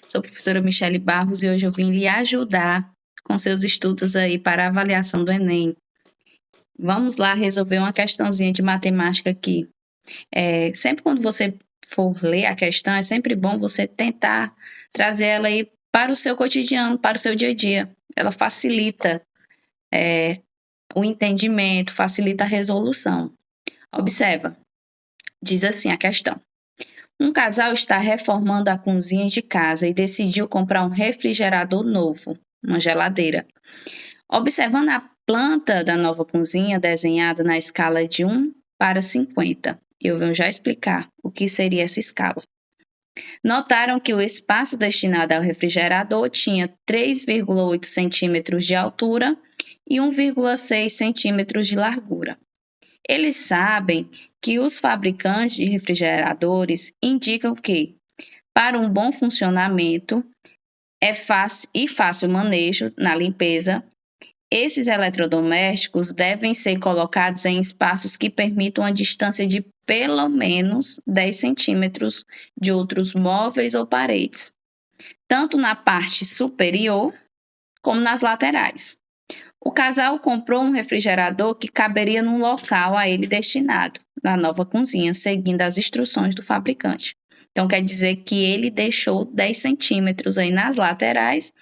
Sou a professora Michele Barros e hoje eu vim lhe ajudar com seus estudos aí para a avaliação do Enem. Vamos lá resolver uma questãozinha de matemática aqui. Sempre quando você for ler a questão, é sempre bom você tentar trazer ela aí para o seu cotidiano, para o seu dia a dia. Ela facilita o entendimento, facilita a resolução. Observa, diz assim a questão. Um casal está reformando a cozinha de casa e decidiu comprar um refrigerador novo, uma geladeira. Observando a planta da nova cozinha desenhada na escala de 1 para 50, eu vou já explicar o que seria essa escala. Notaram que o espaço destinado ao refrigerador tinha 3,8 centímetros de altura e 1,6 centímetros de largura. Eles sabem que os fabricantes de refrigeradores indicam que, para um bom funcionamento e fácil manejo na limpeza, esses eletrodomésticos devem ser colocados em espaços que permitam a distância de pelo menos 10 centímetros de outros móveis ou paredes, tanto na parte superior como nas laterais. O casal comprou um refrigerador que caberia num local a ele destinado, na nova cozinha, seguindo as instruções do fabricante. Então, quer dizer que ele deixou 10 centímetros aí nas laterais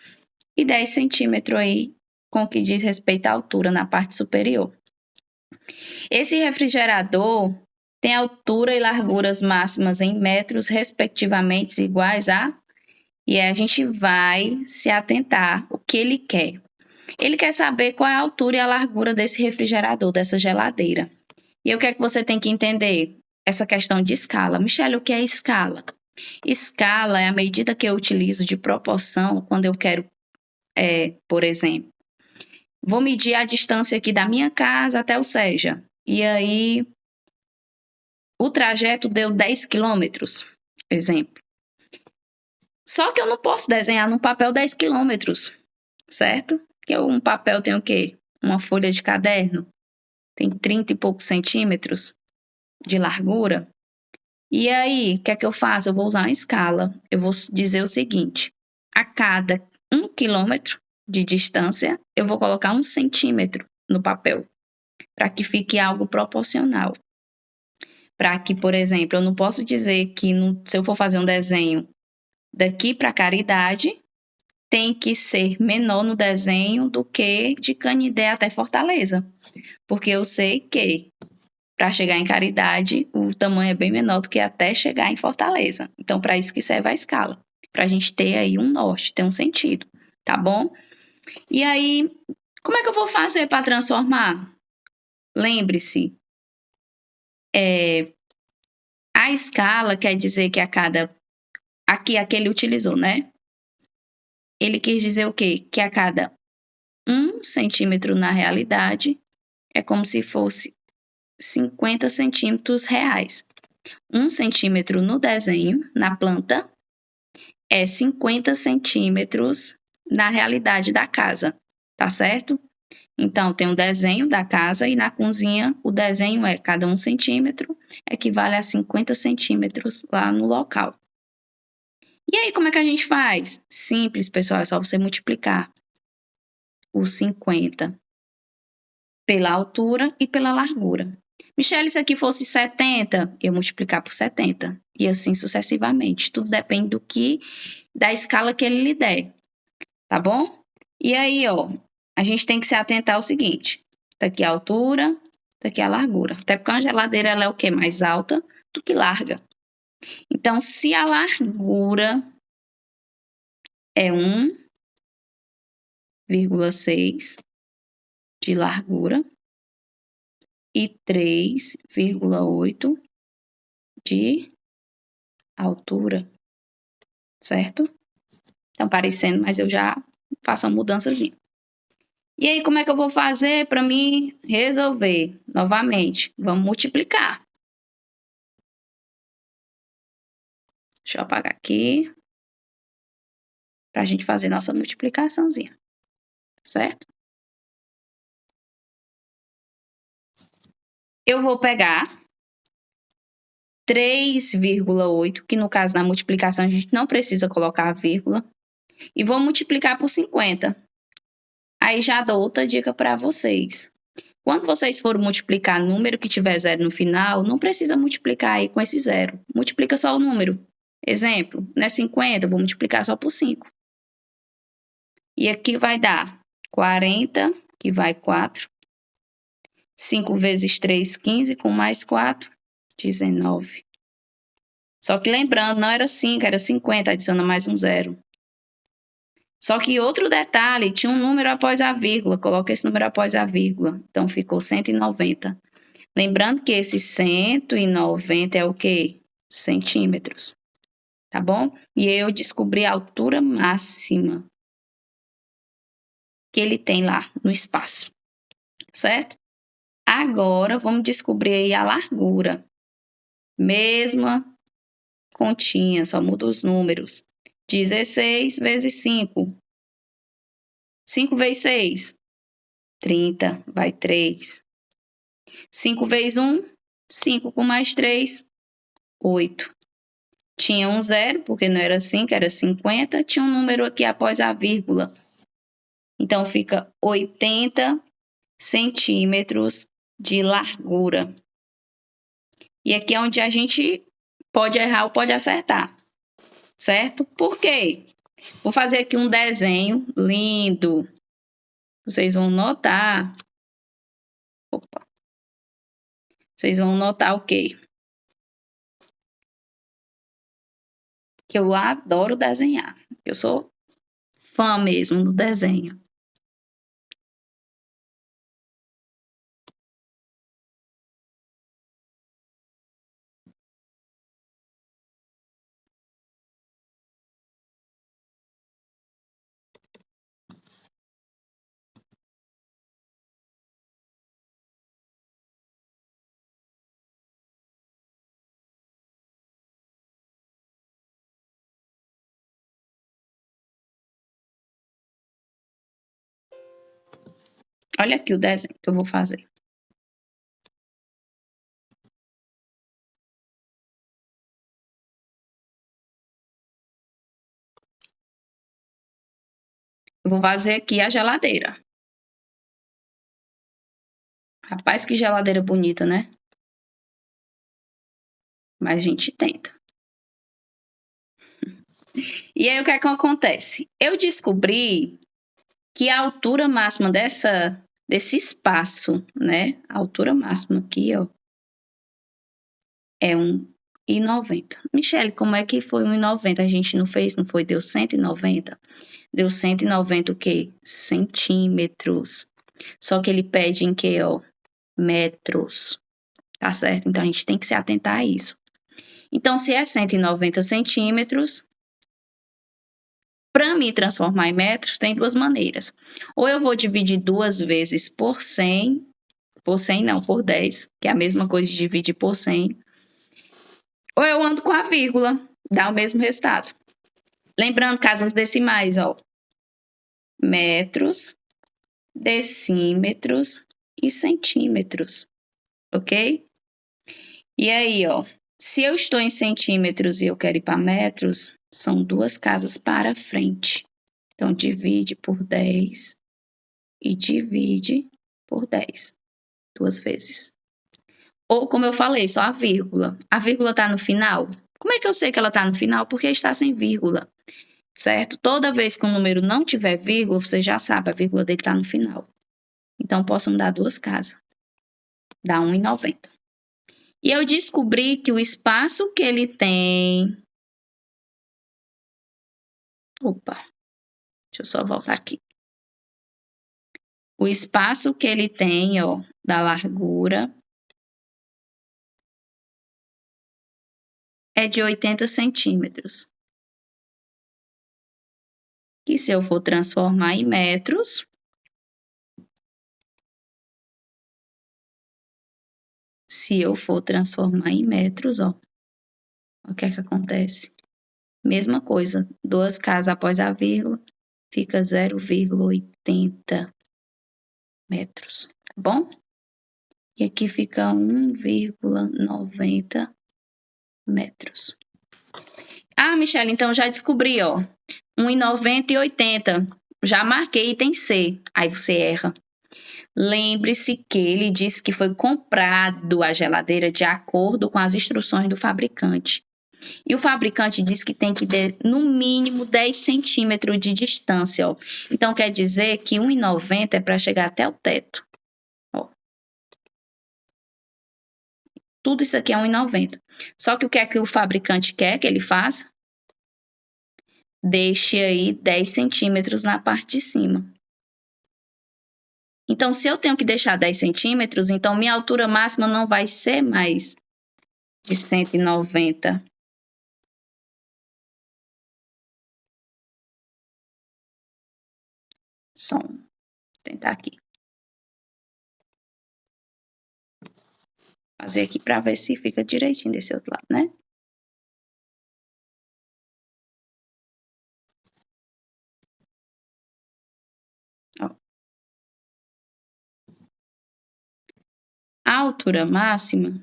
e 10 centímetros aí com o que diz respeito à altura na parte superior. Esse refrigerador tem altura e larguras máximas em metros, respectivamente, iguais a... E aí a gente vai se atentar o que ele quer. Ele quer saber qual é a altura e a largura desse refrigerador, dessa geladeira. E o que é que você tem que entender? Essa questão de escala. Michele, o que é escala? Escala é a medida que eu utilizo de proporção quando eu quero, por exemplo, vou medir a distância aqui da minha casa até o Seja. E aí, o trajeto deu 10 quilômetros, exemplo. Só que eu não posso desenhar num papel 10 quilômetros, certo? Porque um papel tem o quê? Uma folha de caderno. Tem 30 e poucos centímetros de largura. E aí, o que é que eu faço? Eu vou usar uma escala. Eu vou dizer o seguinte. A cada 1 quilômetro de distância, eu vou colocar 1 centímetro no papel. Para que fique algo proporcional. Para que, por exemplo, eu não posso dizer que se eu for fazer um desenho daqui para Caridade, tem que ser menor no desenho do que de Canidé até Fortaleza. Porque eu sei que para chegar em Caridade, o tamanho é bem menor do que até chegar em Fortaleza. Então, para isso que serve a escala. Para a gente ter aí um norte, ter um sentido. Tá bom? E aí, como é que eu vou fazer para transformar? Lembre-se, a escala quer dizer que a cada... Aqui ele utilizou, né? Ele quis dizer o quê? Que a cada 1 centímetro na realidade é como se fosse 50 centímetros reais. 1 centímetro no desenho, na planta, é 50 centímetros na realidade da casa, tá certo? Então, tem um desenho da casa e na cozinha o desenho é cada 1 centímetro, equivale a 50 centímetros lá no local. E aí, como é que a gente faz? Simples, pessoal, é só você multiplicar o 50 pela altura e pela largura. Michele, se aqui fosse 70, eu multiplicar por 70. E assim sucessivamente. Tudo depende da escala que ele lhe der. Tá bom? E aí, a gente tem que se atentar ao seguinte. Tá aqui a altura, tá aqui a largura. Até porque uma geladeira ela é o quê? Mais alta do que larga. Então, se a largura é 1,6 de largura e 3,8 de altura, certo? Estão parecendo, mas eu já faço uma mudançazinha. E aí, como é que eu vou fazer para mim resolver? Novamente, vamos multiplicar. Deixa eu apagar aqui. Para a gente fazer nossa multiplicaçãozinha. Certo? Eu vou pegar 3,8, que no caso da multiplicação a gente não precisa colocar a vírgula, e vou multiplicar por 50. Aí já dou outra dica para vocês. Quando vocês forem multiplicar número que tiver zero no final, não precisa multiplicar aí com esse zero. Multiplica só o número. Exemplo, não é 50, vou multiplicar só por 5. E aqui vai dar 40, que vai 4. 5 vezes 3, 15, com mais 4, 19. Só que lembrando, não era 5, era 50, adiciona mais um zero. Só que outro detalhe, tinha um número após a vírgula, coloca esse número após a vírgula. Então, ficou 190. Lembrando que esse 190 é o quê? Centímetros. Tá bom? E eu descobri a altura máxima que ele tem lá no espaço. Certo? Agora, vamos descobrir aí a largura. Mesma continha, só muda os números. 16 vezes 5. 5 vezes 6. 30, vai 3. 5 vezes 1, 5 com mais 3, 8. Tinha um zero, porque não era 5, era 50. Tinha um número aqui após a vírgula. Então, fica 80 centímetros de largura. E aqui é onde a gente pode errar ou pode acertar. Certo? Por quê? Vou fazer aqui um desenho lindo. Vocês vão notar. Opa. Vocês vão notar o quê? Que eu adoro desenhar. Eu sou fã mesmo do desenho. Olha aqui o desenho que eu vou fazer. Eu vou fazer aqui a geladeira. Rapaz, que geladeira bonita, né? Mas a gente tenta. E aí, o que é que acontece? Eu descobri que a altura máxima desse espaço, né? A altura máxima aqui, ó, é 1,90. Michele, como é que foi 1,90? A gente não fez, não foi? Deu 190? Deu 190 o quê? Centímetros. Só que ele pede em quê, ó? Metros. Tá certo? Então, a gente tem que se atentar a isso. Então, se é 190 centímetros, para me transformar em metros, tem duas maneiras. Ou eu vou dividir 2 vezes por 100, por 100 não, por 10, que é a mesma coisa de dividir por 100. Ou eu ando com a vírgula, dá o mesmo resultado. Lembrando, casas decimais, ó. Metros, decímetros e centímetros, ok? E aí, ó, se eu estou em centímetros e eu quero ir para metros, são 2 casas para frente. Então, divide por 10 e divide por 10. 2 vezes. Ou, como eu falei, só a vírgula. A vírgula está no final? Como é que eu sei que ela está no final? Porque está sem vírgula, certo? Toda vez que um número não tiver vírgula, você já sabe, a vírgula dele está no final. Então, posso mudar 2 casas. Dá 1,90. E eu descobri que o espaço que ele tem... Opa, deixa eu só voltar aqui. O espaço que ele tem, ó, da largura é de 80 centímetros. Que se eu for transformar em metros, ó, o que é que acontece? Mesma coisa, 2 casas após a vírgula, fica 0,80 metros, tá bom? E aqui fica 1,90 metros. Ah, Michele, então já descobri, ó. 1,90 e 80. Já marquei item C. Aí você erra. Lembre-se que ele disse que foi comprado a geladeira de acordo com as instruções do fabricante. E o fabricante disse que tem que ter no mínimo 10 centímetros de distância, ó. Então quer dizer que 1,90 é para chegar até o teto. Ó. Tudo isso aqui é 1,90. Só que o que é que o fabricante quer que ele faça? Deixe aí 10 centímetros na parte de cima. Então, se eu tenho que deixar 10 centímetros, então minha altura máxima não vai ser mais de 190. Vou tentar aqui. Fazer aqui para ver se fica direitinho desse outro lado, né? Ó. A altura máxima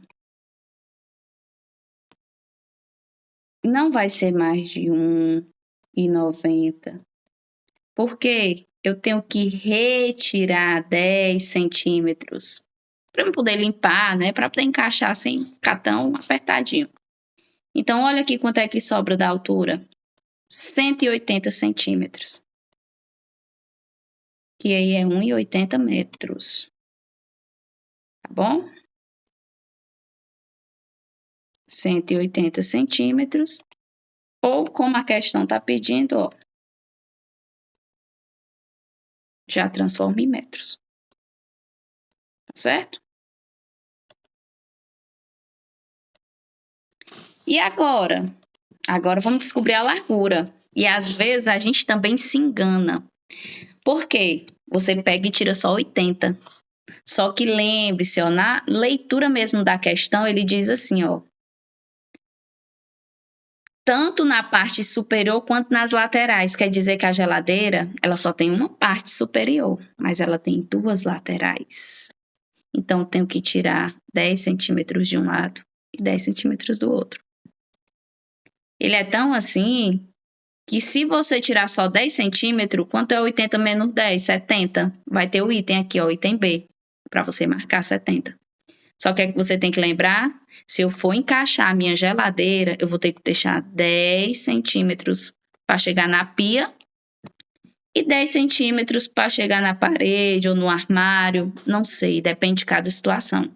não vai ser mais de 1,90. Porque eu tenho que retirar 10 centímetros para eu poder limpar, né? Para poder encaixar sem ficar tão apertadinho. Então, olha aqui quanto é que sobra da altura. 180 centímetros. Que aí é 1,80 metros. Tá bom? 180 centímetros. Ou, como a questão está pedindo, ó, já transforma em metros. Tá certo? E agora? Agora vamos descobrir a largura. E às vezes a gente também se engana. Por quê? Você pega e tira só 80. Só que lembre-se, ó, na leitura mesmo da questão, ele diz assim, ó. Tanto na parte superior quanto nas laterais. Quer dizer que a geladeira, ela só tem uma parte superior, mas ela tem duas laterais. Então, eu tenho que tirar 10 centímetros de um lado e 10 centímetros do outro. Ele é tão assim que se você tirar só 10 centímetros, quanto é 80 menos 10? 70. Vai ter o item aqui, ó, o item B, para você marcar 70. Só que você tem que lembrar, se eu for encaixar a minha geladeira, eu vou ter que deixar 10 centímetros para chegar na pia e 10 centímetros para chegar na parede ou no armário, não sei, depende de cada situação.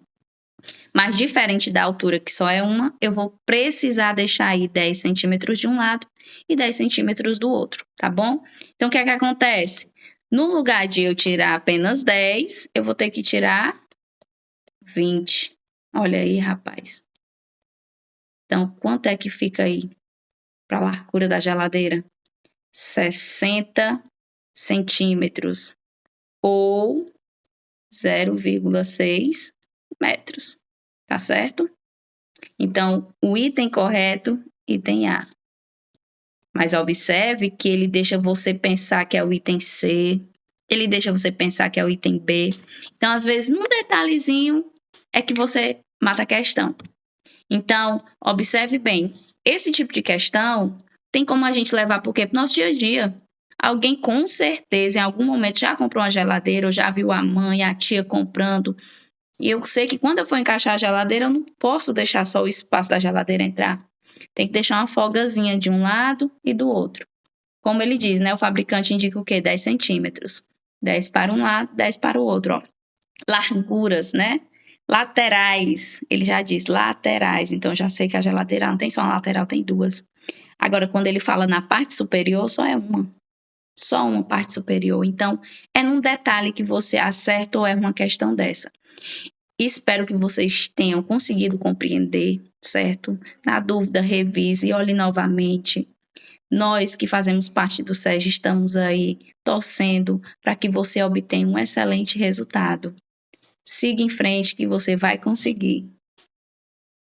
Mas diferente da altura, que só é uma, eu vou precisar deixar aí 10 centímetros de um lado e 10 centímetros do outro, tá bom? Então, o que é que acontece? No lugar de eu tirar apenas 10, eu vou ter que tirar 20. Olha aí, rapaz. Então, quanto é que fica aí para a largura da geladeira? 60 centímetros ou 0,6 metros. Tá certo? Então, o item correto, item A. Mas observe que ele deixa você pensar que é o item C, ele deixa você pensar que é o item B. Então, às vezes, num detalhezinho é que você mata a questão. Então, observe bem, esse tipo de questão tem como a gente levar para o quê? Para o nosso dia a dia. Alguém com certeza, em algum momento, já comprou uma geladeira, ou já viu a mãe, a tia comprando. E eu sei que quando eu for encaixar a geladeira, eu não posso deixar só o espaço da geladeira entrar. Tem que deixar uma folgazinha de um lado e do outro. Como ele diz, né? O fabricante indica o quê? 10 centímetros. 10 para um lado, 10 para o outro, ó. Larguras, né? Laterais. Ele já diz laterais. Então, eu já sei que a geladeira não tem só uma lateral, tem duas. Agora, quando ele fala na parte superior, só é uma. Só uma parte superior. Então, é num detalhe que você acerta ou erra uma questão dessa. Espero que vocês tenham conseguido compreender, certo? Na dúvida, revise e olhe novamente. Nós que fazemos parte do SEG estamos aí torcendo para que você obtenha um excelente resultado. Siga em frente que você vai conseguir.